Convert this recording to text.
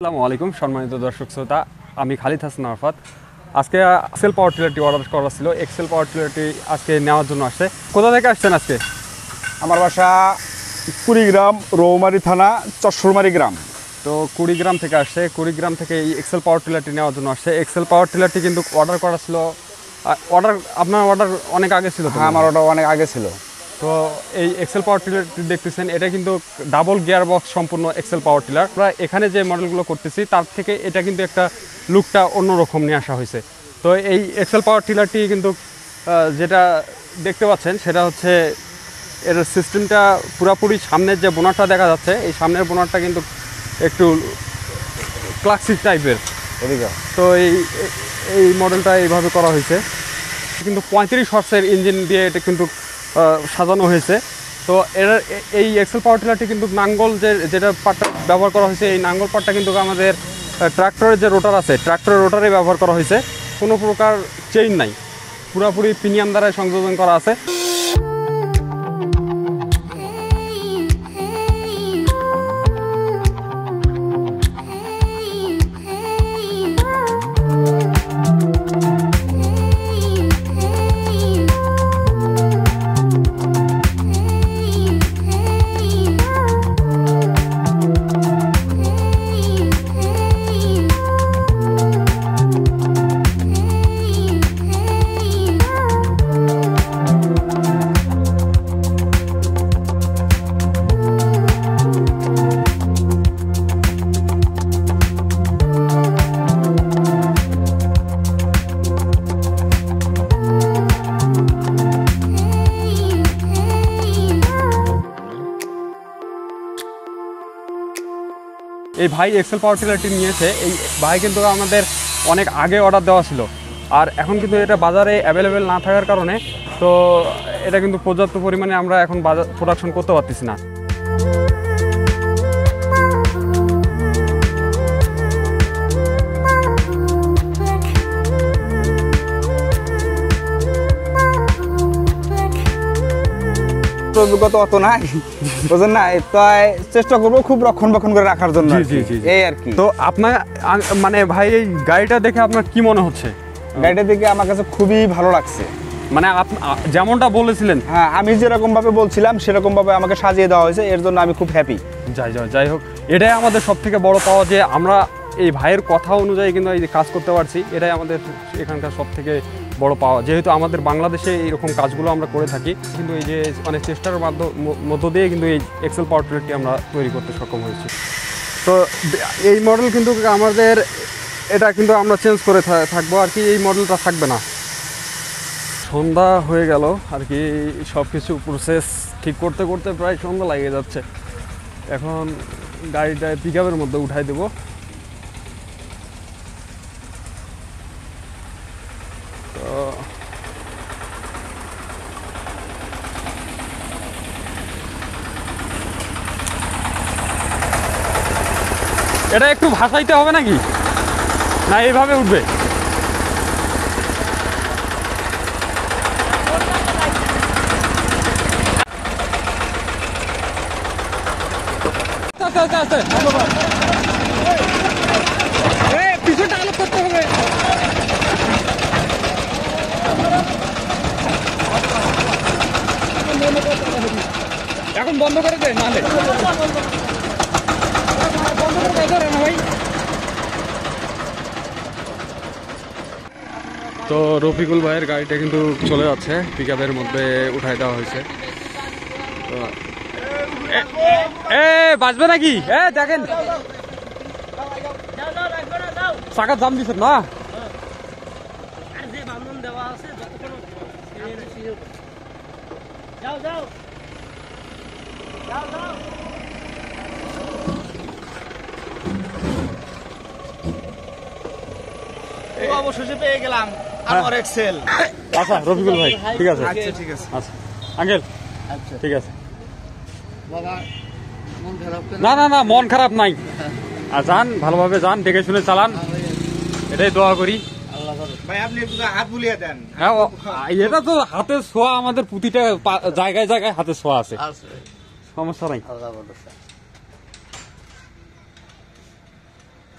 আসসালামু আলাইকুম সম্মানিত দর্শক শ্রোতা, আমি খালিদ হাসান আরাফাত। আজকে এক্সেল পাওয়ার টিলারটি অর্ডার করা ছিল। এক্সেল পাওয়ার টিলারটি আজকে নেওয়ার জন্য আসছে। কোথা থেকে আসছেন আজকে? আমার বাসা কুড়িগ্রাম, রৌমারী থানা, চরসুরমারি গ্রাম। তো কুড়িগ্রাম থেকে আসছে। কুড়িগ্রাম থেকে এই এক্সেল পাওয়ার টিলারটি নেওয়ার জন্য আসছে। এক্সেল পাওয়ার টিলারটি কিন্তু অর্ডার করা ছিল। আপনার অর্ডার অনেক আগে ছিল? হ্যাঁ, আমার অর্ডার অনেক আগে ছিল। তো এই এক্সেল পাওয়ার টিলারটি দেখতেছেন, এটা কিন্তু ডাবল গিয়ার বক্স সম্পূর্ণ এক্সেল পাওয়ার টিলার। আমরা এখানে যে মডেলগুলো করতেছি তার থেকে এটা কিন্তু একটা লুকটা অন্যরকম নিয়ে আসা হয়েছে। তো এই এক্সেল পাওয়ার টিলারটি কিন্তু যেটা দেখতে পাচ্ছেন সেটা হচ্ছে এর সিস্টেমটা পুরোপুরি সামনের যে বোনারটা দেখা যাচ্ছে, এই সামনের বোনারটা কিন্তু একটু ক্লাসিক টাইপের। তো এই মডেলটা এইভাবে করা হয়েছে, কিন্তু 35 হর্সের ইঞ্জিন দিয়ে এটা কিন্তু সাজানো হয়েছে। তো এই এক্সেল পাওয়ার টিলারটি কিন্তু নাঙ্গল যেটা পার্টটা ব্যবহার করা হয়েছে, এই নাঙ্গল পার্টটা কিন্তু আমাদের ট্রাক্টরের যে রোটার আছে, ট্রাক্টরের রোটারে ব্যবহার করা হয়েছে। কোনো প্রকার চেইন নাই, পুরোপুরি প্রিমিয়াম দ্বারাই সংযোজন করা আছে। এই ভাই এক্সেল পাওয়ার টিলারটি নিয়েছে। এই ভাই কিন্তু আমাদের অনেক আগে অর্ডার দেওয়া ছিল, আর এখন কিন্তু এটা বাজারে অ্যাভেলেবেল না থাকার কারণে তো এটা কিন্তু পর্যাপ্ত পরিমাণে আমরা এখন বাজার প্রোডাকশন করতে পারতেছি না। অভিজ্ঞতা অত নাই, বুঝলেন না, তাই চেষ্টা করবো খুব রক্ষণাবেক্ষণ করে রাখার জন্য। এই আর কি। তো আপনার মানে ভাই এই গাড়িটা দেখে আপনার কি মনে হচ্ছে? গাড়িটা দেখে আমার কাছে খুবই ভালো লাগছে। মানে যেমনটা বলেছিলেন, হ্যাঁ, আমি যেরকম ভাবে বলছিলাম সেরকম ভাবে আমাকে সাজিয়ে দেওয়া হয়েছে, এর জন্য আমি খুব হ্যাপি। যাই হোক, এটাই আমাদের সব থেকে বড় পাওয়া যে আমরা এই ভাইয়ের কথা অনুযায়ী কিন্তু এই যে কাজ করতে পারছি, এটাই আমাদের এখানকার সব থেকে বড় পাওয়া। যেহেতু আমাদের বাংলাদেশে এইরকম কাজগুলো আমরা করে থাকি, কিন্তু এই যে অনেক চেষ্টার মধ্য দিয়ে কিন্তু এই এক্সেল পাওয়ার টিলারটি আমরা তৈরি করতে সক্ষম হয়েছি। তো এই মডেল কিন্তু আমাদের এটা কিন্তু আমরা চেঞ্জ করে থাকবো আর কি, এই মডেলটা থাকবে না। সন্ধ্যা হয়ে গেল আর কি, সব কিছু প্রসেস ঠিক করতে করতে প্রায় সন্ধ্যা লেগে যাচ্ছে। এখন গাড়িটা পিকআপের মধ্যে উঠাই দেবো। তো এটা একটু ভাসাইতে হবে নাকি, না এইভাবে উঠবে? পিছনটা আলোক করতে হবে। এখন বন্ধ করে দে, নাহলে ভাই। তো রফিকুল ভাইয়ের গাড়িটা কিন্তু চলে যাচ্ছে, পিকআপের মধ্যে উঠাই দেওয়া হয়েছে। তো বাঁচবে নাকি? দেখেন চাকার জাম দিচ্ছেন না। অবশেষে পেয়ে গেলাম আমার এক্সেল। আচ্ছা রফিকুল ভাই, ঠিক আছে। আচ্ছা ঠিক আছে। আচ্ছা আঙ্কেল, আচ্ছা ঠিক আছে। বাবা মন খারাপ কেন? না মন খারাপ নাই, আর যান ভালোভাবে যান, দেখে শুনে চালান, এটাই দোয়া করি। আল্লাহ ভাই আপনি হাত বুলিয়ে দেন। হ্যাঁ, এটা তো হাতে ছোঁয়া, আমাদের প্রতিটা জায়গায় জায়গায় হাতে ছোঁয়া আছে, সমস্যা নাই।